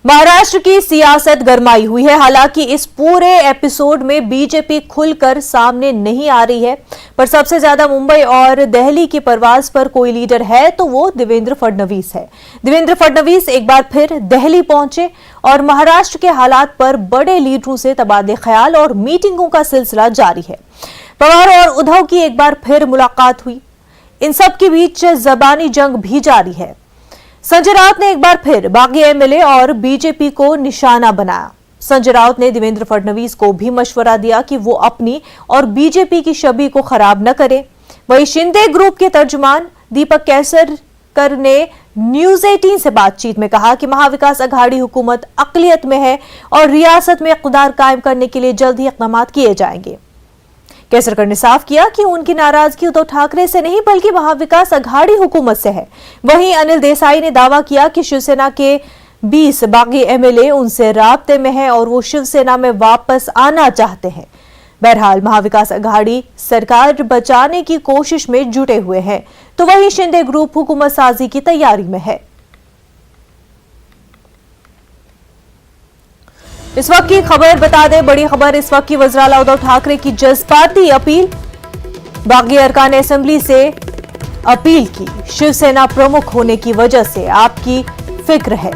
महाराष्ट्र की सियासत गरमाई हुई है। हालांकि इस पूरे एपिसोड में बीजेपी खुलकर सामने नहीं आ रही है, पर सबसे ज्यादा मुंबई और दिल्ली की परवाज पर कोई लीडर है तो वो देवेंद्र फडणवीस है। देवेंद्र फडणवीस एक बार फिर दिल्ली पहुंचे और महाराष्ट्र के हालात पर बड़े लीडरों से तबादले ख्याल और मीटिंगों का सिलसिला जारी है। पवार और उद्धव की एक बार फिर मुलाकात हुई। इन सब के बीच जबानी जंग भी जारी है। संजय राउत ने एक बार फिर बागी एमएलए और बीजेपी को निशाना बनाया। संजय राउत ने देवेंद्र फडणवीस को भी मशवरा दिया कि वो अपनी और बीजेपी की छवि को खराब न करें। वहीं शिंदे ग्रुप के तर्जुमान दीपक केसरकर ने न्यूज 18 से बातचीत में कहा कि महाविकास अघाड़ी हुकूमत अक़लियत में है और रियासत में इक़्तिदार कायम करने के लिए जल्द ही इक़दाम किए जाएंगे। केसरकर ने साफ किया कि उनकी नाराजगी उद्धव ठाकरे से नहीं बल्कि महाविकास अघाड़ी हुकूमत से है। वहीं अनिल देसाई ने दावा किया कि शिवसेना के 20 बागी एमएलए उनसे राब्ते में हैं और वो शिवसेना में वापस आना चाहते हैं। बहरहाल महाविकास अघाड़ी सरकार बचाने की कोशिश में जुटे हुए हैं, तो वहीं शिंदे ग्रुप हुकूमत साजी की तैयारी में है। इस वक्त की खबर बता दें, बड़ी खबर इस वक्त की वज़ीर-ए-आला उद्धव ठाकरे की जज्बाती अपील। बागी अरकान असेंबली से अपील की, शिवसेना प्रमुख होने की वजह से आपकी फिक्र है,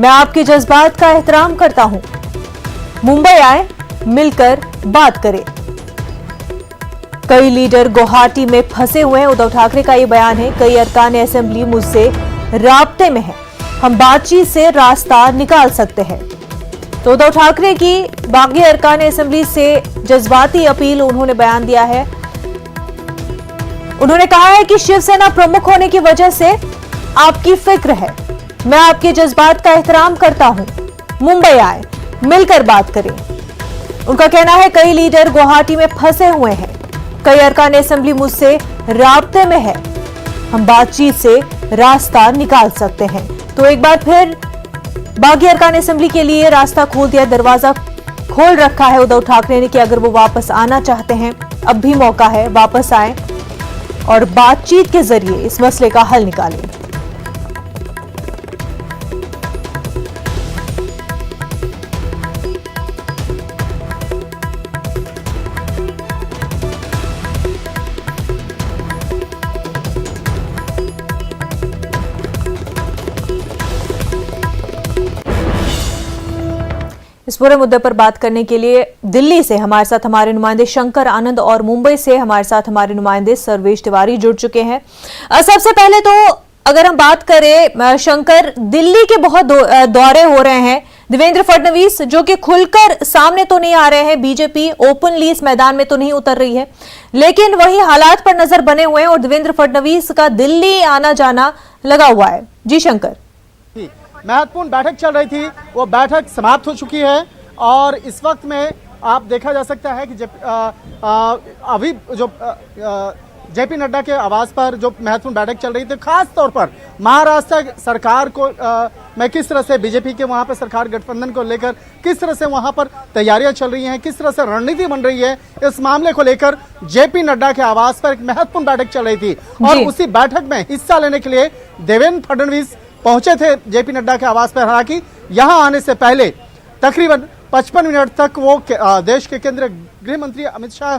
मैं आपके जज्बात का एहतराम करता हूं, मुंबई आए, मिलकर बात करें। कई लीडर गुवाहाटी में फंसे हुए हैं, उद्धव ठाकरे का यह बयान है। कई अरकान असेंबली मुझसे राब्ते में है, हम बातचीत से रास्ता निकाल सकते हैं। तो उद्धव ठाकरे की बागी अरकान असेंबली से जज्बाती अपील उन्होंने बयान दिया है। उन्होंने कहा है कि शिवसेना प्रमुख होने की वजह से आपकी फिक्र है, मैं आपके जज्बात का एहतराम करता हूं, मुंबई आए, मिलकर बात करें। उनका कहना है कई लीडर गुवाहाटी में फंसे हुए हैं, कई अरकान असेंबली मुझसे राब्ते में है, हम बातचीत से रास्ता निकाल सकते हैं। तो एक बार फिर बागी अरकान असेंबली के लिए रास्ता खोल दिया, दरवाजा खोल रखा है उद्धव ठाकरे ने कि अगर वो वापस आना चाहते हैं, अब भी मौका है, वापस आए और बातचीत के जरिए इस मसले का हल निकालें। इस पूरे मुद्दे पर बात करने के लिए दिल्ली से हमारे साथ हमारे नुमाइंदे शंकर आनंद और मुंबई से हमारे साथ हमारे नुमाइंदे सर्वेश तिवारी जुड़ चुके हैं। सबसे पहले तो अगर हम बात करें शंकर, दिल्ली के बहुत दौरे हो रहे हैं देवेंद्र फडणवीस, जो कि खुलकर सामने तो नहीं आ रहे हैं, बीजेपी ओपनली इस मैदान में तो नहीं उतर रही है, लेकिन वही हालात पर नजर बने हुए हैं और देवेंद्र फडणवीस का दिल्ली आना जाना लगा हुआ है। जी शंकर, महत्वपूर्ण बैठक चल रही थी, वो बैठक समाप्त हो चुकी है और इस वक्त में आप देखा जा सकता है कि अभी जो जेपी नड्डा के आवास पर जो महत्वपूर्ण बैठक चल रही थी, खास तौर पर महाराष्ट्र सरकार को मैं किस तरह से बीजेपी के वहां पर सरकार गठबंधन को लेकर किस तरह से वहां पर तैयारियां चल रही हैं, किस तरह से रणनीति बन रही है, इस मामले को लेकर जेपी नड्डा के आवास पर एक महत्वपूर्ण बैठक चल रही थी और उसी बैठक में हिस्सा लेने के लिए देवेंद्र फडणवीस पहुंचे थे जेपी नड्डा के आवास पर। हालांकि यहां आने से पहले तकरीबन 55 मिनट तक वो देश के केंद्रीय गृह मंत्री अमित शाह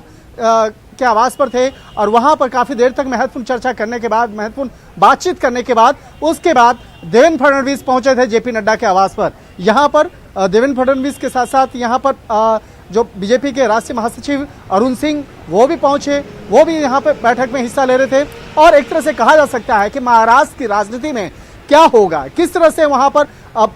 के आवास पर थे और वहां पर काफी देर तक महत्वपूर्ण चर्चा करने के बाद, महत्वपूर्ण बातचीत करने के बाद, उसके बाद देवेंद्र फडणवीस पहुंचे थे जेपी नड्डा के आवास पर। यहां पर देवेंद्र फडणवीस के साथ साथ यहां पर जो बीजेपी के राष्ट्रीय महासचिव अरुण सिंह वो भी पहुंचे, वो भी यहाँ पर बैठक में हिस्सा ले रहे थे और एक तरह से कहा जा सकता है कि महाराष्ट्र की राजनीति में क्या होगा, किस तरह से वहां पर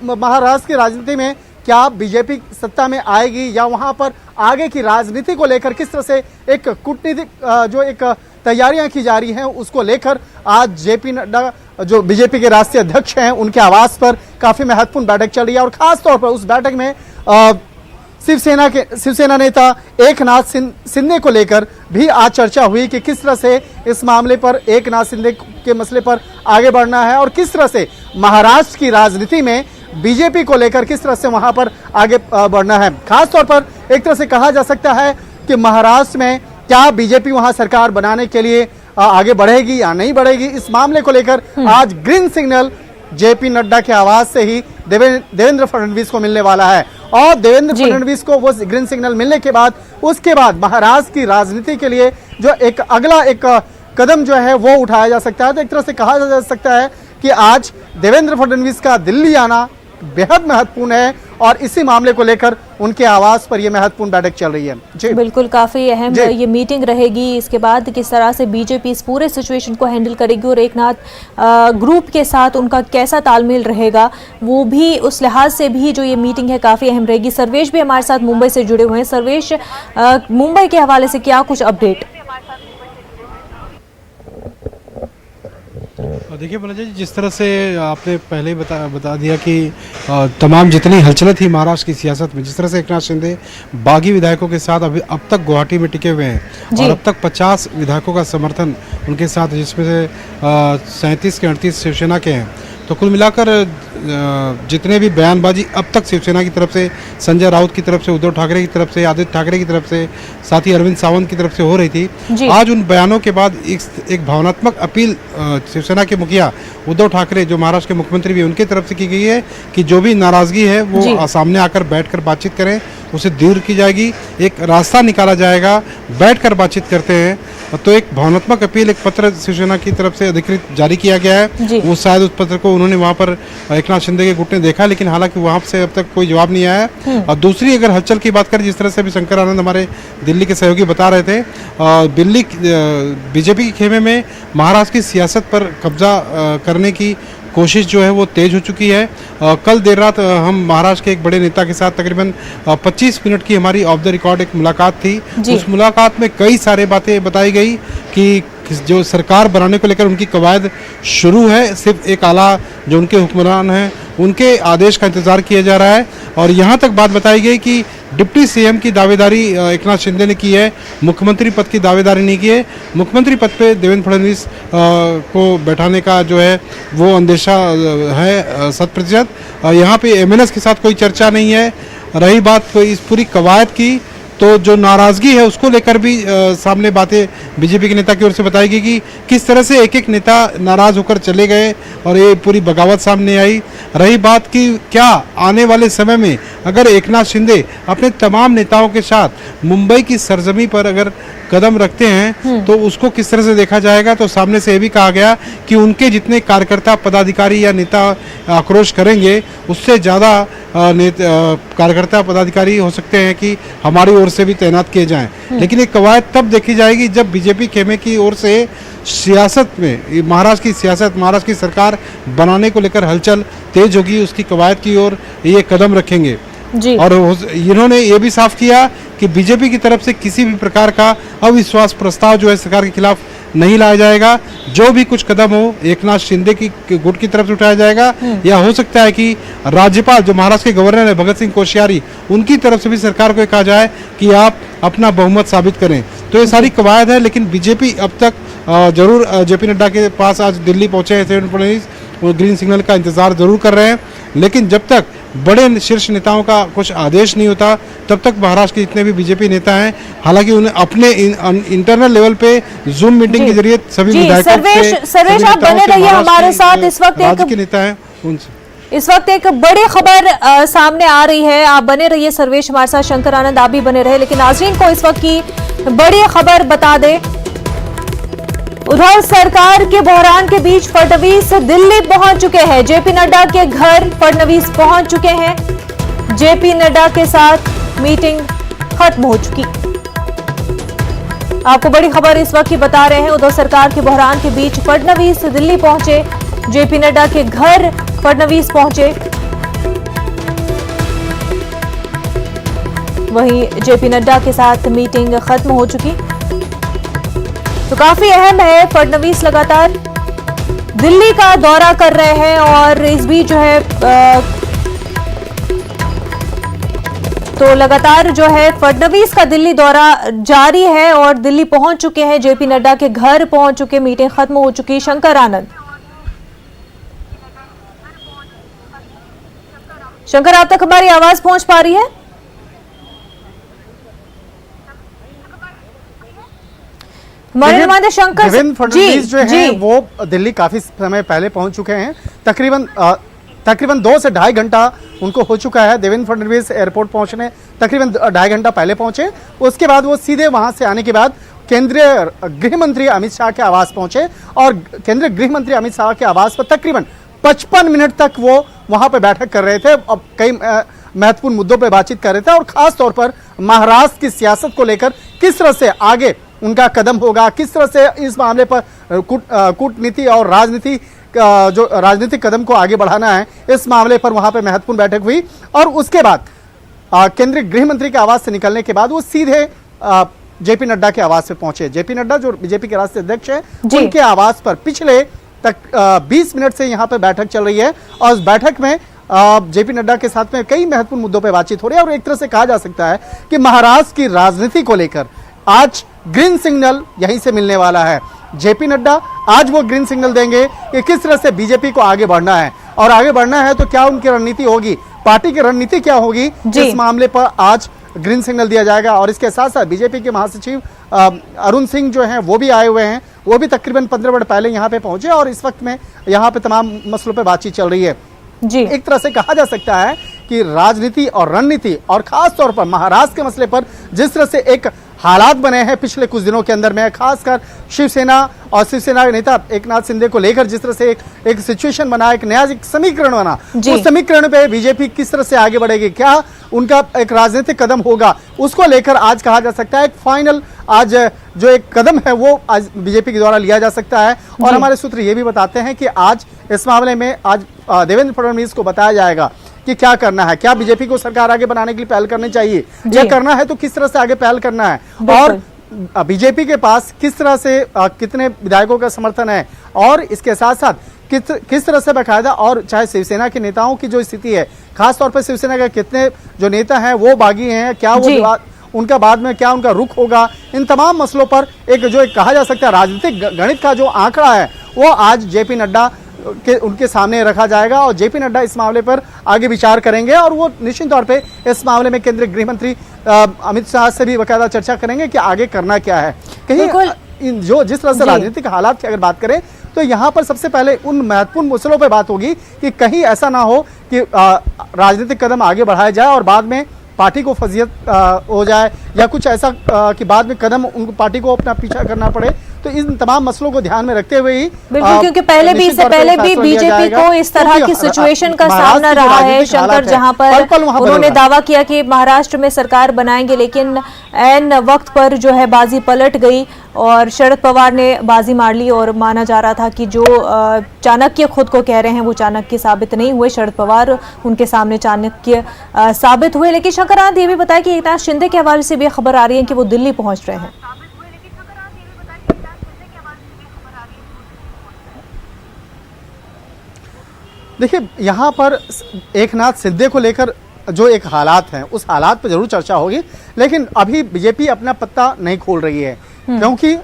महाराष्ट्र की राजनीति में क्या बीजेपी सत्ता में आएगी या वहां पर आगे की राजनीति को लेकर किस तरह से एक कूटनीतिक जो एक तैयारियां की जा रही हैं, उसको लेकर आज जेपी नड्डा जो बीजेपी के राष्ट्रीय अध्यक्ष हैं उनके आवास पर काफी महत्वपूर्ण बैठक चल रही है और खास तौर पर उस बैठक में शिवसेना नेता एकनाथ शिंदे को लेकर भी आज चर्चा हुई कि किस तरह से इस मामले पर एकनाथ शिंदे के मसले पर आगे बढ़ना है और किस तरह से महाराष्ट्र की राजनीति में बीजेपी को लेकर किस तरह से वहां पर आगे बढ़ना है। खास तौर पर एक तरह से कहा जा सकता है कि महाराष्ट्र में क्या बीजेपी वहां सरकार बनाने के लिए आगे बढ़ेगी या नहीं बढ़ेगी, इस मामले को लेकर आज ग्रीन सिग्नल जेपी नड्डा के आवाज से ही देवेंद्र फडणवीस को मिलने वाला है। और देवेंद्र फडणवीस को वो ग्रीन सिग्नल मिलने के बाद उसके बाद महाराष्ट्र की राजनीति के लिए जो एक अगला एक कदम जो है वो उठाया जा सकता है। तो एक तरह से कहा जा सकता है कि आज देवेंद्र फडणवीस का दिल्ली आना बेहद महत्वपूर्ण है और इसी मामले को लेकर उनके आवास पर यह महत्वपूर्ण बैठक चल रही है। जी बिल्कुल, काफी अहम ये मीटिंग रहेगी। इसके बाद किस तरह से बीजेपी इस पूरे सिचुएशन को हैंडल करेगी और एकनाथ ग्रुप के साथ उनका कैसा तालमेल रहेगा, वो भी उस लिहाज से भी जो ये मीटिंग है काफी अहम रहेगी। सर्वेश भी हमारे साथ मुंबई से जुड़े हुए हैं। सर्वेश, मुंबई के हवाले से क्या कुछ अपडेट? देखिए बलजा जी, जिस तरह से आपने पहले ही बता दिया कि तमाम जितनी हलचलें थी महाराष्ट्र की सियासत में, जिस तरह से एकनाथ शिंदे बागी विधायकों के साथ अभी अब तक गुवाहाटी में टिके हुए हैं और अब तक 50 विधायकों का समर्थन उनके साथ, जिसमें से 37 के 38 शिवसेना के हैं। तो कुल मिलाकर जितने भी बयानबाजी अब तक शिवसेना की तरफ से, संजय राउत की तरफ से, उद्धव ठाकरे की तरफ से, आदित्य ठाकरे की तरफ से, साथ ही अरविंद सावंत की तरफ से हो रही थी, आज उन बयानों के बाद एक भावनात्मक अपील शिवसेना के मुखिया उद्धव ठाकरे, जो महाराष्ट्र के मुख्यमंत्री भी, उनकी तरफ से की गई है कि जो भी नाराजगी है वो सामने आकर बैठकर बातचीत करें, उसे दूर की जाएगी, एक रास्ता निकाला जाएगा, बैठकर बातचीत करते हैं। तो एक भावनात्मक अपील, एक पत्र शिवसेना की तरफ से अधिकृत जारी किया गया है। वो शायद उस पत्र को उन्होंने वहां पर एकनाथ शिंदे के गुट ने देखा, लेकिन हालांकि वहां से अब तक कोई जवाब नहीं आया है। और दूसरी अगर हलचल की बात करें, जिस तरह से अभी शंकर आनंद हमारे दिल्ली के सहयोगी बता रहे थे, दिल्ली बीजेपी के खेमे में महाराष्ट्र की सियासत पर कब्जा करने की कोशिश जो है वो तेज हो चुकी है। कल देर रात हम महाराष्ट्र के एक बड़े नेता के साथ तकरीबन 25 मिनट की हमारी ऑफ द रिकॉर्ड एक मुलाकात थी। उस मुलाकात में कई सारे बातें बताई गई कि जो सरकार बनाने को लेकर उनकी कवायद शुरू है, सिर्फ एक आला जो उनके हुक्मरान हैं उनके आदेश का इंतजार किया जा रहा है। और यहाँ तक बात बताई गई कि डिप्टी सीएम की दावेदारी एकनाथ शिंदे ने की है, मुख्यमंत्री पद की दावेदारी नहीं की है। मुख्यमंत्री पद पे देवेंद्र फडणवीस को बैठाने का जो है वो अंदेशा है 100%। यहाँ पे एमएनएस के साथ कोई चर्चा नहीं है। रही बात कोई इस पूरी कवायद की, तो जो नाराजगी है उसको लेकर भी सामने बातें बीजेपी के नेता की ओर से बताई गई कि किस तरह से एक एक नेता नाराज होकर चले गए और ये पूरी बगावत सामने आई। रही बात कि क्या आने वाले समय में अगर एकनाथ शिंदे अपने तमाम नेताओं के साथ मुंबई की सरजमी पर अगर कदम रखते हैं तो उसको किस तरह से देखा जाएगा, तो सामने से ये भी कहा गया कि उनके जितने कार्यकर्ता, पदाधिकारी या नेता आक्रोश करेंगे, उससे ज़्यादा कार्यकर्ता, पदाधिकारी हो सकते हैं कि हमारी ओर से भी तैनात किए जाएं। लेकिन एक कवायद तब देखी जाएगी जब बीजेपी खेमे की ओर से सियासत में, महाराष्ट्र की सियासत, महाराष्ट्र की सरकार बनाने को लेकर हलचल तेज होगी, उसकी कवायद की ओर ये कदम रखेंगे। और इन्होंने ये भी साफ किया कि बीजेपी की तरफ से किसी भी प्रकार का अविश्वास प्रस्ताव जो है सरकार के खिलाफ नहीं लाया जाएगा। जो भी कुछ कदम हो एकनाथ शिंदे की गुट की तरफ से उठाया जाएगा, या हो सकता है कि राज्यपाल जो महाराष्ट्र के गवर्नर है भगत सिंह कोश्यारी, उनकी तरफ से भी सरकार को कहा जाए कि आप अपना बहुमत साबित करें। तो ये सारी कवायद है, लेकिन बीजेपी अब तक जरूर जेपी नड्डा के पास आज दिल्ली पहुंचे हैं देवेंद्र फडणवीस, वो ग्रीन सिग्नल का इंतजार जरूर कर रहे हैं। लेकिन जब तक बड़े शीर्ष नेताओं का कुछ आदेश नहीं होता तब तक महाराष्ट्र के जितने भी बीजेपी नेता हैं, हालांकि उन्हें अपने इंटरनल लेवल पे जूम मीटिंग के जरिए सभी विधायकों से, सर्वेश आप बने रहिए हमारे साथ। इस वक्त राज्य के नेता हैं उनसे इस वक्त एक बड़ी खबर सामने आ रही है, आप बने रहिए सर्वेश हमारे साथ, शंकर आनंद आप भी बने रहे। लेकिन नाज़रीन को इस वक्त की बड़ी खबर बता दे, उधर सरकार के बहरान के बीच फडणवीस दिल्ली पहुंच चुके हैं। जेपी नड्डा के घर फडणवीस पहुंच चुके हैं। जेपी नड्डा के साथ मीटिंग खत्म हो चुकी। आपको बड़ी खबर इस वक्त की बता रहे हैं, उधर सरकार के बहरान के बीच फडणवीस दिल्ली पहुंचे, जेपी नड्डा के घर फडणवीस पहुंचे। वहीं जेपी नड्डा के साथ मीटिंग खत्म हो चुकी। तो काफी अहम है, फडणवीस लगातार दिल्ली का दौरा कर रहे हैं और इस बीच जो है तो लगातार जो है फडणवीस का दिल्ली दौरा जारी है और दिल्ली पहुंच चुके हैं, जेपी नड्डा के घर पहुंच चुके, मीटिंग खत्म हो चुकी। शंकर आनंद, शंकर आप तक हमारी आवाज पहुंच पा रही है? मरणमादे शंकर देवेंद्र फडणवीस जो जी है वो दिल्ली काफी समय पहले पहुंच चुके हैं। तकरीबन 2 से 2.5 घंटा उनको हो चुका है। देवेंद्र फडणवीस एयरपोर्ट पहुंचने तकरीबन 2.5 घंटा पहले पहुंचे। उसके बाद वो सीधे वहां से आने के बाद केंद्रीय गृह मंत्री अमित शाह के आवास पहुंचे और केंद्रीय गृह मंत्री अमित शाह के आवास पर तकरीबन 55 मिनट तक वो वहां पर बैठक कर रहे थे। अब कई महत्वपूर्ण मुद्दों पर बातचीत कर रहे थे और खास तौर पर महाराष्ट्र की सियासत को लेकर किस तरह से आगे उनका कदम होगा, किस तरह से इस मामले पर कूटनीति और राजनीति जो राजनीतिक कदम को आगे बढ़ाना है, इस मामले पर वहां पर महत्वपूर्ण बैठक हुई। और उसके बाद केंद्रीय गृह मंत्री के आवास से निकलने के बाद वो सीधे जेपी नड्डा के आवास पे पहुंचे। जेपी नड्डा जो बीजेपी के राष्ट्रीय अध्यक्ष हैं, उनके आवास पर पिछले तक 20 मिनट से यहां पर बैठक चल रही है और उस बैठक में जेपी नड्डा के साथ में कई महत्वपूर्ण मुद्दों पर बातचीत हो रही है। और एक तरह से कहा जा सकता है कि महाराष्ट्र की राजनीति को लेकर आज ग्रीन सिग्नल यहीं से मिलने वाला है। जेपी नड्डा आज वो ग्रीन सिग्नल देंगे कि किस तरह से बीजेपी को आगे बढ़ना है, और आगे बढ़ना है तो क्या उनकी रणनीति होगी, पार्टी की रणनीति क्या होगी, इस मामले पर आज ग्रीन सिग्नल दिया जाएगा। और इसके साथ साथ बीजेपी के महासचिव अरुण सिंह जो हैं वो भी आए हुए हैं, वो भी तकरीबन 15 मिनट पहले यहाँ पे पहुंचे और इस वक्त में यहाँ पे तमाम मसलों पे बातचीत चल रही है जी। एक तरह से कहा जा सकता है कि राजनीति और रणनीति और खास तौर पर महाराष्ट्र के मसले पर जिस तरह से एक हालात बने हैं पिछले कुछ दिनों के अंदर में, खासकर शिवसेना और शिवसेना के नेता एकनाथ शिंदे को लेकर जिस तरह से एक सिचुएशन बना, एक नया एक समीकरण बना, उस समीकरण पे बीजेपी किस तरह से आगे बढ़ेगी, क्या उनका एक राजनीतिक कदम होगा, उसको लेकर आज कहा जा सकता है एक फाइनल आज जो एक कदम है वो आज बीजेपी के द्वारा लिया जा सकता है। और हमारे सूत्र ये भी बताते हैं कि आज इस मामले में आज देवेंद्र फडणवीस को बताया जाएगा कि क्या करना है, क्या बीजेपी को सरकार आगे बनाने के लिए पहल करनी चाहिए, या करना है तो किस तरह से आगे पहल करना है, और बीजेपी के पास किस तरह से कितने विधायकों का समर्थन है, और इसके साथ साथ किस तरह से बाकायदा और चाहे शिवसेना के नेताओं की जो स्थिति है, खासतौर पर शिवसेना के कितने जो नेता हैं वो बागी हैं, क्या वो उनका बाद में क्या उनका रुख होगा, इन तमाम मसलों पर एक जो एक कहा जा सकता है राजनीतिक गणित का जो आंकड़ा है वो आज जेपी नड्डा के उनके सामने रखा जाएगा और जेपी नड्डा इस मामले पर आगे विचार करेंगे और वो निश्चित तौर पे इस मामले में केंद्रीय गृह मंत्री अमित शाह से भी बाकायदा चर्चा करेंगे कि आगे करना क्या है। कहीं जो जिस तरह से राजनीतिक हालात की अगर बात करें तो यहाँ पर सबसे पहले उन महत्वपूर्ण मसलों पर बात होगी कि कहीं ऐसा ना हो कि राजनीतिक कदम आगे बढ़ाया जाए और बाद में पार्टी को फजीयत हो जाए या कुछ ऐसा कि बाद में कदम उनको पार्टी को अपना पीछा करना पड़े। तो इन तमाम मसलों को ध्यान में रखते हुए ही बिल्कुल, क्योंकि पहले भी इससे पहले भी बीजेपी को इस तरह की सिचुएशन का सामना रहा है शंकर, जहां पर उन्होंने दावा किया कि महाराष्ट्र में सरकार बनाएंगे, लेकिन ऐन वक्त पर जो है बाजी पलट गई और शरद पवार ने बाजी मार ली और माना जा रहा था कि जो चाणक्य खुद को कह रहे हैं वो चाणक्य साबित नहीं हुए, शरद पवार उनके सामने चाणक्य साबित हुए। लेकिन शंकरानंद ये भी बताया कि एकनाथ शिंदे के हवाले से भी खबर आ रही है कि वो दिल्ली पहुंच रहे हैं। देखिए यहाँ पर एकनाथ शिंदे को लेकर जो एक हालात हैं उस हालात पर जरूर चर्चा होगी, लेकिन अभी बीजेपी अपना पत्ता नहीं खोल रही है, क्योंकि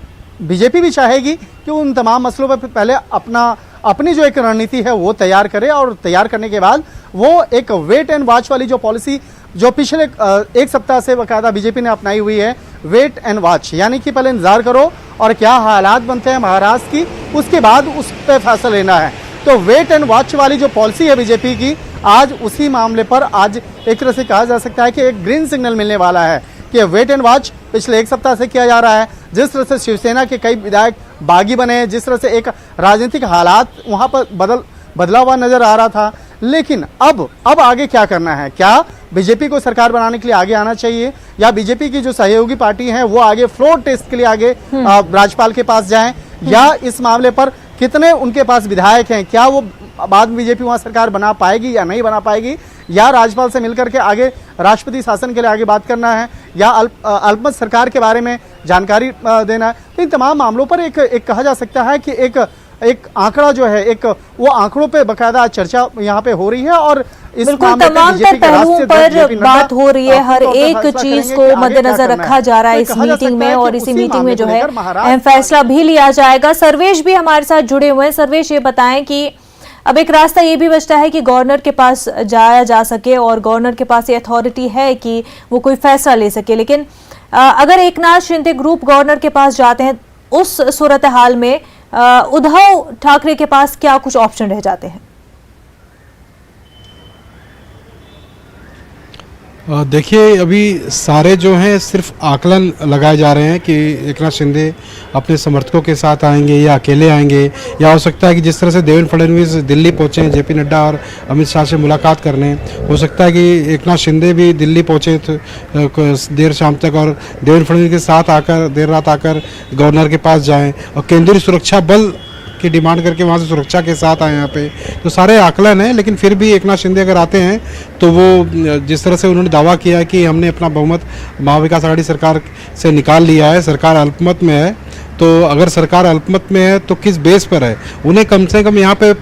बीजेपी भी चाहेगी कि उन तमाम मसलों पर पहले अपनी जो एक रणनीति है वो तैयार करे और तैयार करने के बाद वो एक वेट एंड वॉच वाली जो पॉलिसी जो पिछले एक सप्ताह से बाकायदा बीजेपी ने अपनाई हुई है, वेट एंड वॉच, यानी कि पहले इंतजार करो और क्या हालात बनते हैं महाराष्ट्र की उसके बाद उस पर फैसला लेना है। तो वेट एंड वॉच वाली जो पॉलिसी है बीजेपी की, आज उसी मामले पर आज एक तरह से कहा जा सकता है कि एक ग्रीन सिग्नल मिलने वाला है कि वेट एंड वॉच पिछले एक सप्ताह से किया जा रहा है। जिस तरह से शिवसेना के कई विधायक बागी बने, जिस तरह से एक राजनीतिक हालात वहां पर बदला हुआ नजर आ रहा था, लेकिन अब आगे क्या करना है, क्या बीजेपी को सरकार बनाने के लिए आगे आना चाहिए या बीजेपी की जो सहयोगी पार्टी है वो आगे फ्लोर टेस्ट के लिए आगे राज्यपाल के पास जाएं, या इस मामले पर कितने उनके पास विधायक हैं, क्या वो बाद में बीजेपी वहां सरकार बना पाएगी या नहीं बना पाएगी, या राज्यपाल से मिलकर के आगे राष्ट्रपति शासन के लिए आगे बात करना है, या अल्पमत सरकार के बारे में जानकारी देना है। तो इन तमाम मामलों पर एक कहा जा सकता है कि एक आंकड़ा जो है एक वो आंकड़ों पे बकायदा चर्चा यहाँ पे हो रही है और इस बिल्कुल तमाम पहलुओं पर बात हो रही है, हर एक चीज को मद्देनजर रखा जा रहा है इस मीटिंग में और इसी मीटिंग में जो है अहम फैसला भी लिया जाएगा। सर्वेश भी हमारे साथ जुड़े हुए हैं। सर्वेश ये बताएं कि अब एक रास्ता ये भी बचता है कि गवर्नर के पास जाया जा सके और गवर्नर के पास ये अथॉरिटी है कि वो कोई फैसला ले सके, लेकिन अगर एकनाथ शिंदे ग्रुप गवर्नर के पास जाते हैं उस सूरत हाल में उद्धव ठाकरे के पास क्या कुछ ऑप्शन रह जाते हैं? देखिए, अभी सारे जो हैं सिर्फ आकलन लगाए जा रहे हैं कि एकनाथ शिंदे अपने समर्थकों के साथ आएंगे या अकेले आएंगे, या हो सकता है कि जिस तरह से देवेंद्र फडणवीस दिल्ली पहुंचे हैं जेपी नड्डा और अमित शाह से मुलाकात करने, हो सकता है कि एकनाथ शिंदे भी दिल्ली पहुंचे देर शाम तक और देवेंद्र फडणवीस के साथ आकर देर रात आकर गवर्नर के पास जाएं और केंद्रीय सुरक्षा बल की डिमांड करके वहाँ से सुरक्षा के साथ आए यहाँ पे। तो सारे आकलन हैं, लेकिन फिर भी एकनाथ शिंदे अगर आते हैं तो वो जिस तरह से उन्होंने दावा किया है कि हमने अपना बहुमत महाविकास आघाड़ी सरकार से निकाल लिया है, सरकार अल्पमत में है, तो अगर सरकार अल्पमत में है तो किस बेस पर है, उन्हें कम से कम यहाँ पे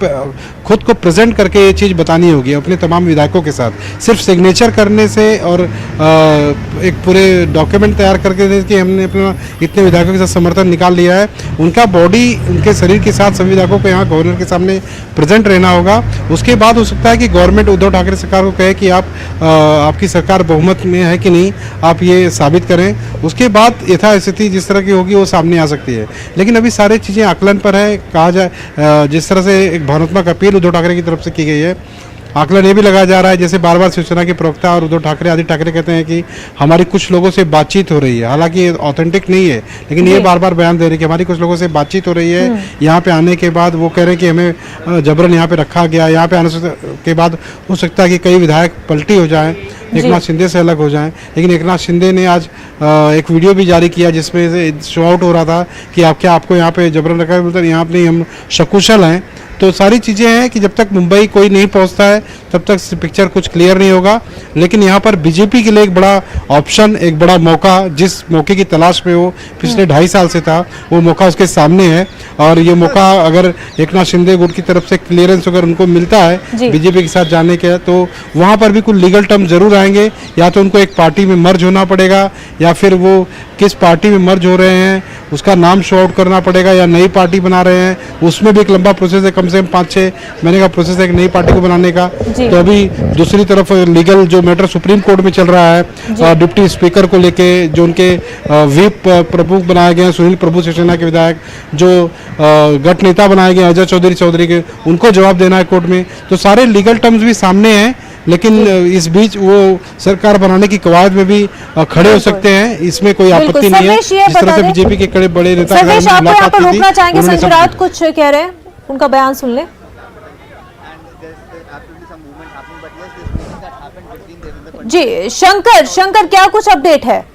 खुद को प्रेजेंट करके ये चीज़ बतानी होगी अपने तमाम विधायकों के साथ। सिर्फ सिग्नेचर करने से और एक पूरे डॉक्यूमेंट तैयार करके कि हमने अपना इतने विधायकों के साथ समर्थन निकाल लिया है, उनका बॉडी उनके शरीर के साथ सभी विधायकों को यहाँ गवर्नर के सामने प्रेजेंट रहना होगा। उसके बाद हो सकता है कि गवर्नमेंट उद्धव ठाकरे सरकार को कहे कि आपकी सरकार बहुमत में है कि नहीं, आप ये साबित करें। उसके बाद यथास्थिति जिस तरह की होगी वो सामने आ सकती है, लेकिन अभी सारी चीज़ें आकलन पर है। कहा जाए जिस तरह से एक भावनात्मक अपील उद्धव ठाकरे की तरफ से की गई है, आकलन ये भी लगाया जा रहा है, जैसे बार बार शिवसेना के प्रवक्ता और उद्धव ठाकरे आदित्य ठाकरे कहते हैं कि हमारी कुछ लोगों से बातचीत हो रही है, हालांकि ये ऑथेंटिक नहीं है, लेकिन ये बार बार बयान दे रहे हैं कि हमारी कुछ लोगों से बातचीत हो रही है। यहाँ पे आने के बाद वो कह रहे हैं कि हमें जबरन यहाँ पे रखा गया, यहाँ पे आने के बाद हो सकता है कि कई विधायक पलटी हो जाएं, एकनाथ शिंदे से अलग हो जाएं। लेकिन एकनाथ शिंदे ने आज एक वीडियो भी जारी किया जिसमें शो आउट हो रहा था कि आपको यहाँ पे जबरन रखा है, मतलब यहाँ पे हम सकुशल हैं। तो सारी चीज़ें हैं कि जब तक मुंबई कोई नहीं पहुंचता है तब तक पिक्चर कुछ क्लियर नहीं होगा, लेकिन यहाँ पर बीजेपी के लिए एक बड़ा ऑप्शन, एक बड़ा मौका, जिस मौके की तलाश में वो पिछले 2.5 साल से था, वो मौका उसके सामने है। और ये मौका अगर एकनाथ शिंदे गुट की तरफ से क्लियरेंस अगर उनको मिलता है बीजेपी के साथ जाने के, तो वहाँ पर भी कुछ लीगल टर्म जरूर आएंगे। या तो उनको एक पार्टी में मर्ज होना पड़ेगा, या फिर वो किस पार्टी में मर्ज हो रहे हैं उसका नाम शो आउट करना पड़ेगा, या नई पार्टी बना रहे हैं, उसमें भी एक लंबा प्रोसेस है, कम से कम 5-6 महीने का प्रोसेस है एक नई पार्टी को बनाने का। तो अभी दूसरी तरफ लीगल जो मैटर सुप्रीम कोर्ट में चल रहा है डिप्टी स्पीकर को लेके, जो उनके व्हीप प्रमुख बनाए गए हैं सुनील प्रभु शिवसेना के विधायक, जो गठ नेता बनाए गए अजय चौधरी के, उनको जवाब देना है कोर्ट में। तो सारे लीगल टर्म्स भी सामने हैं, लेकिन इस बीच वो सरकार बनाने की कवायद में भी खड़े हो सकते हैं, इसमें कोई आपत्ति नहीं है। जिस तरह से बीजेपी के कड़े बड़े नेता रोकना चाहेंगे, संजरात कुछ कह रहे हैं, उनका बयान सुन ले। जी शंकर क्या कुछ अपडेट है?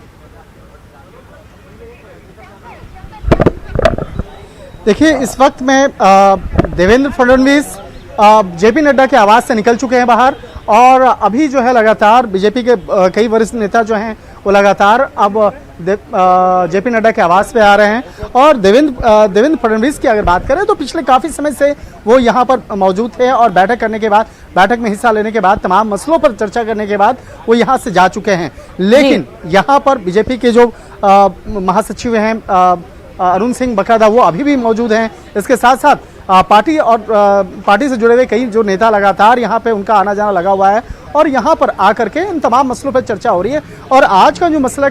देखिए, इस वक्त में देवेंद्र फडणवीस जेपी नड्डा के आवास से निकल चुके हैं बाहर, और अभी जो है लगातार बीजेपी के कई वरिष्ठ नेता जो हैं वो लगातार अब जेपी नड्डा के आवास पे आ रहे हैं। और देवेंद्र फडणवीस की अगर बात करें तो पिछले काफ़ी समय से वो यहाँ पर मौजूद थे, और बैठक में हिस्सा लेने के बाद तमाम मसलों पर चर्चा करने के बाद वो यहाँ से जा चुके हैं। लेकिन यहाँ पर बीजेपी के जो महासचिव हैं अरुण सिंह बकायदा, वो अभी भी मौजूद हैं। इसके साथ साथ पार्टी से जुड़े हुए कई जो नेता लगातार यहाँ पे उनका आना जाना लगा हुआ है, और यहाँ पर आकर के इन तमाम मसलों पर चर्चा हो रही है। और आज का जो मसला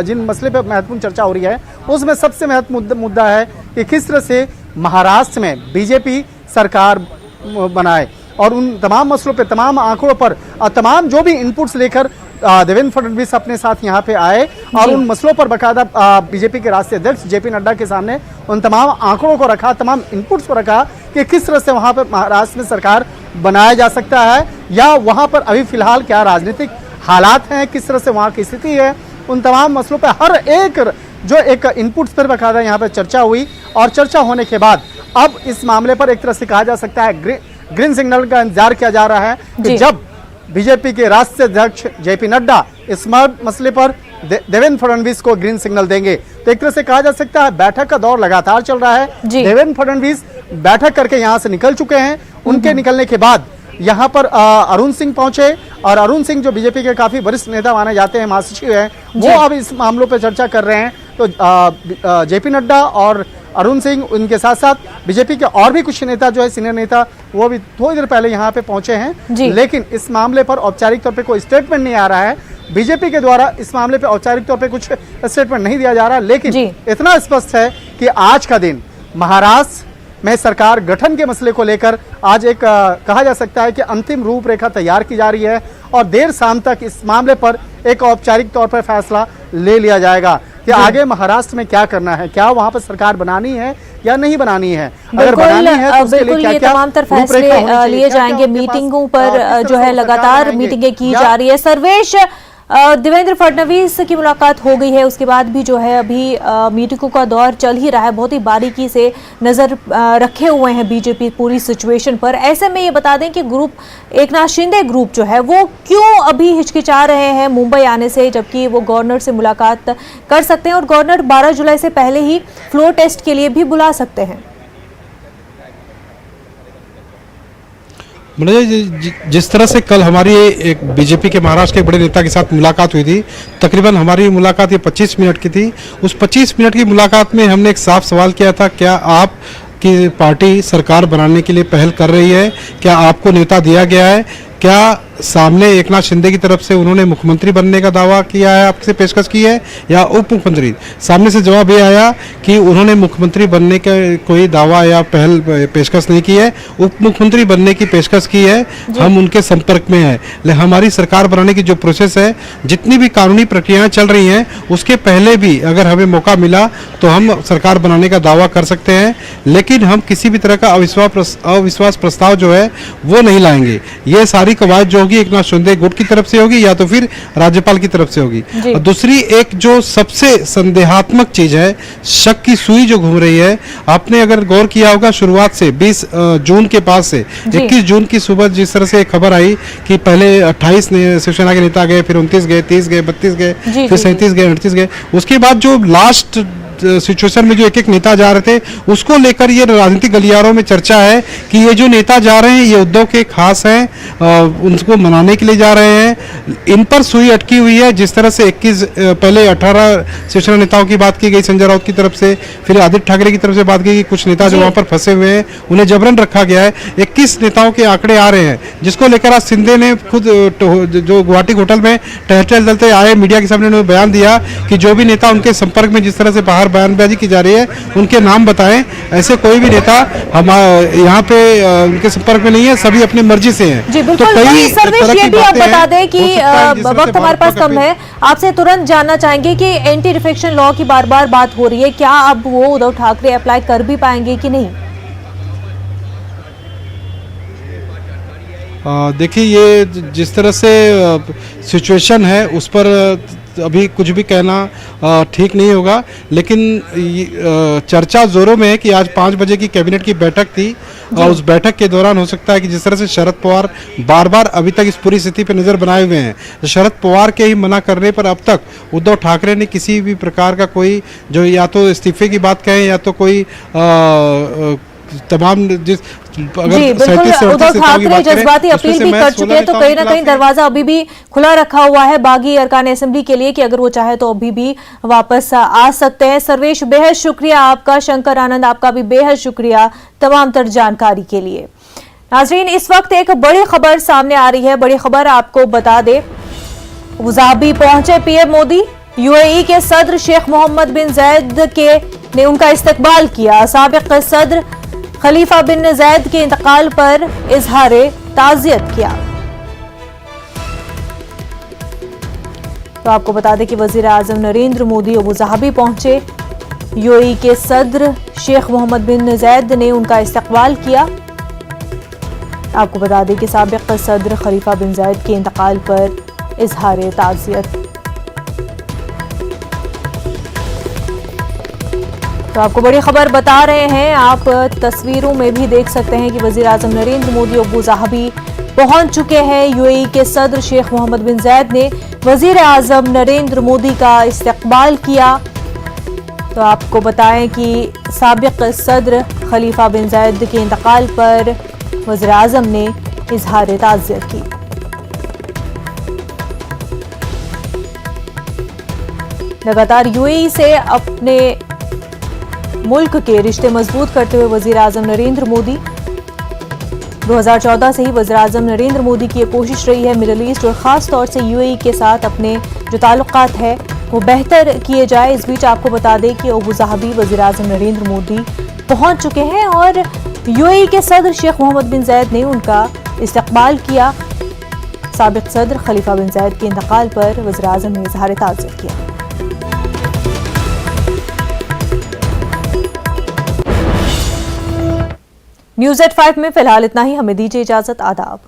जिन मसले पर महत्वपूर्ण चर्चा हो रही है उसमें सबसे महत्वपूर्ण मुद्दा है कि किस तरह से महाराष्ट्र में बीजेपी सरकार बनाए, और उन तमाम मसलों पे, तमाम आंकड़ों पर, तमाम जो भी इनपुट्स लेकर देवेंद्र फडणवीस अपने साथ यहाँ पे आए, और उन मसलों पर बकायदा बीजेपी के राष्ट्रीय अध्यक्ष जेपी नड्डा के सामने उन तमाम आंकड़ों को रखा, तमाम इनपुट्स को रखा कि किस तरह से वहाँ पर महाराष्ट्र में सरकार बनाया जा सकता है, या वहाँ पर अभी फिलहाल क्या राजनीतिक हालात हैं, किस तरह से वहाँ की स्थिति है। उन तमाम मसलों पर हर एक इनपुट्स पर बकायदा यहाँ पर चर्चा हुई, और चर्चा होने के बाद अब इस मामले पर एक तरह से कहा जा सकता है ग्रीन सिग्नल का इंतजार किया जा रहा है कि जब बीजेपी के राष्ट्रीय अध्यक्ष जेपी नड्डा इस मसले पर देवेंद्र फडणवीस को ग्रीन सिग्नल देंगे। तो एक तरह से कहा जा सकता है बैठक का दौर लगातार चल रहा है। देवेंद्र फडणवीस बैठक करके यहाँ से निकल चुके हैं। उनके निकलने के बाद यहाँ पर अरुण सिंह पहुंचे, और अरुण सिंह जो बीजेपी के काफी वरिष्ठ नेता माने जाते हैं, महासचिव हैं, वो अब इस मामलों पर चर्चा कर रहे हैं। तो जेपी नड्डा और अरुण सिंह, उनके साथ साथ बीजेपी के और भी कुछ नेता जो है सीनियर नेता, वो भी थोड़ी देर पहले यहाँ पे पहुंचे हैं। लेकिन इस मामले पर औपचारिक तौर पे कोई स्टेटमेंट नहीं आ रहा है। बीजेपी के द्वारा इस मामले पे औपचारिक तौर पे कुछ स्टेटमेंट नहीं दिया जा रहा, लेकिन जी। इतना स्पष्ट है कि आज का दिन महाराष्ट्र में सरकार गठन के मसले को लेकर आज एक कहा जा सकता है कि अंतिम रूपरेखा तैयार की जा रही है और देर शाम तक इस मामले पर एक औपचारिक तौर पर फैसला ले लिया जाएगा कि आगे महाराष्ट्र में क्या करना है, क्या वहां पर सरकार बनानी है या नहीं बनानी है। अगर बनानी है तो उसके लिए बिल्कुल ये क्या-क्या तमाम तर रूपरेखा फैसले होनी चाहिए, लिए क्या-क्या जाएंगे। उनके पास, मीटिंगों किस पर तरह जो से है वो लगातार सरकार मीटिंगें की बनाएंगे, जा रही है। सर्वेश, देवेंद्र फडणवीस की मुलाकात हो गई है, उसके बाद भी जो है अभी मीटिंगों का दौर चल ही रहा है। बहुत ही बारीकी से नजर रखे हुए हैं बीजेपी पूरी सिचुएशन पर। ऐसे में ये बता दें कि ग्रुप एकनाथ शिंदे ग्रुप जो है वो क्यों अभी हिचकिचा रहे हैं मुंबई आने से, जबकि वो गवर्नर से मुलाकात कर सकते हैं और गवर्नर 12 जुलाई से पहले ही फ्लोर टेस्ट के लिए भी बुला सकते हैं। जिस तरह से कल हमारी एक बीजेपी के महाराष्ट्र के बड़े नेता के साथ मुलाकात हुई थी, तकरीबन हमारी मुलाकात ये 25 मिनट की थी। उस 25 मिनट की मुलाकात में हमने एक साफ सवाल किया था, क्या आप की पार्टी सरकार बनाने के लिए पहल कर रही है, क्या आपको नेता दिया गया है, क्या सामने एकनाथ शिंदे की तरफ से उन्होंने मुख्यमंत्री बनने का दावा किया है, आपसे पेशकश की है या उप मुख्यमंत्री। सामने से जवाब ये आया कि उन्होंने मुख्यमंत्री बनने का कोई दावा या पहल पेशकश नहीं की है, उप मुख्यमंत्री बनने की पेशकश की है। हम उनके संपर्क में हैं। हमारी सरकार बनाने की जो प्रोसेस है, जितनी भी कानूनी प्रक्रियाएं चल रही हैं, उसके पहले भी अगर हमें मौका मिला तो हम सरकार बनाने का दावा कर सकते हैं, लेकिन हम किसी भी तरह का अविश्वास प्रस्ताव जो है वो नहीं लाएंगे। ये सारी कवायद जो होगी एकनाथ शिंदे गुट की तरफ से होगी या तो फिर राज्यपाल की तरफ से होगी। और दूसरी एक जो सबसे संदेहात्मक चीज है, शक की सुई जो घूम रही है, आपने अगर गौर किया होगा शुरुआत से 20 जून के पास से 21 जून की सुबह जिस तरह से खबर आई कि पहले 28 शिवसेना के नेता गए, फिर 29 गए, 30 गए, 32 गए, फिर 37 गए, 38 गए, उसके बाद जो लास्ट सिचुएशन में जो एक एक नेता जा रहे थे, उसको लेकर ये राजनीतिक गलियारों में चर्चा है कि ये जो नेता जा रहे हैं ये उद्धव के खास हैं, उनको मनाने के लिए जा रहे हैं। इन पर सुई अटकी हुई है। जिस तरह से 21 पहले 18 शिवसेना नेताओं की बात की गई संजय राउत की तरफ से, फिर आदित्य ठाकरे की तरफ से बात की गई, कुछ नेता जो वहां पर फंसे हुए हैं उन्हें जबरन रखा गया है। 21 नेताओं के आंकड़े आ रहे हैं, जिसको लेकर आज शिंदे ने खुद जो गुवाहाटी होटल में टहलते आए मीडिया के सामने उन्होंने बयान दिया कि जो भी नेता उनके संपर्क में जिस तरह से बाहर बयानबाजी की जा रही है उनके नाम बताएं। ऐसे कोई भी नेता हम यहाँ पे उनके संपर्क में नहीं है, सभी अपनी मर्जी से हैं। जी बिल्कुल। तो कई सर्वेश, ये भी आप बता दें कि वक्त हमारे पास कम है, आपसे तुरंत जानना चाहेंगे कि एंटी डिफेक्शन लॉ की बार बार बात हो रही है, क्या अब वो उद्धव ठाकरे अप्लाई कर भी पाएंगे कि नहीं? देखिए, ये जिस तरह से सिचुएशन है उस पर अभी कुछ भी कहना ठीक नहीं होगा, लेकिन चर्चा जोरों में है कि आज 5 बजे की कैबिनेट की बैठक थी और उस बैठक के दौरान हो सकता है कि जिस तरह से शरद पवार बार बार अभी तक इस पूरी स्थिति पर नजर बनाए हुए हैं, शरद पवार के ही मना करने पर अब तक उद्धव ठाकरे ने किसी भी प्रकार का कोई जो या तो इस्तीफे की बात कहें या तो कोई तमाम जिस जी बिल्कुल, उद्धव ठाकरे जज्बाती अपील भी कर चुके हैं, तो कहीं ना कहीं दरवाजा अभी भी खुला रखा हुआ है बागी अरकान असेंबली के लिए कि अगर वो चाहे तो अभी भी वापस आ सकते हैं। सर्वेश, बेहद शुक्रिया आपका। शंकर आनंद, आपका भी बेहद शुक्रिया तमाम तर जानकारी के लिए। नाजरीन, इस वक्त एक बड़ी खबर सामने आ रही है। बड़ी खबर आपको बता दे, अबुधाबी पहुंचे पीएम मोदी। यूएई के सदर शेख मोहम्मद बिन जायद ने उनका इस्तकबाल किया। साबिक सदर खलीफा बिन जायद के इंतकाल पर इजहार ताज़ियत किया। तो आपको बता दें कि वजीर आजम नरेंद्र मोदी अबुधाबी पहुंचे। यूएई के सदर शेख मोहम्मद बिन जायद ने उनका इस्तकबाल किया। आपको बता दें कि साबिक सदर खलीफा बिन जायद के इंतकाल पर इजहार ताज़ियत। तो आपको बड़ी खबर बता रहे हैं, आप तस्वीरों में भी देख सकते हैं कि वजीर आजम नरेंद्र मोदी अबुधाबी पहुंच चुके हैं। यूएई के सदर शेख मोहम्मद बिन जायद ने वजीर आजम नरेंद्र मोदी का इस्तकबाल किया। तो आपको बताएं कि साबिक सदर खलीफा बिन जायद के इंतकाल पर वजीर आजम ने इजहार ताज़ियत की। लगातार यूएई से अपने मुल्क के रिश्ते मजबूत करते हुए वजीर आजम नरेंद्र मोदी 2014 से ही वज़ीर-ए-आज़म नरेंद्र मोदी की ये कोशिश रही है मिडिल ईस्ट और ख़ास तौर से यूएई के साथ अपने जो ताल्लुकात है वो बेहतर किए जाए। इस बीच आपको बता दें कि अबू ज़ाहबी वज़ीर-ए-आज़म नरेंद्र मोदी पहुंच चुके हैं और यूएई के सदर शेख मोहम्मद बिन ज़ायद ने उनका इस्तकबाल किया। साबिक़ सदर खलीफा बिन ज़ायद के इंतकाल पर वज़ीर-ए-आज़म ने इज़हार ताज़ियत किया। न्यूज़ एट 5 में फिलहाल इतना ही। हमें दीजिए इजाजत। आदाब।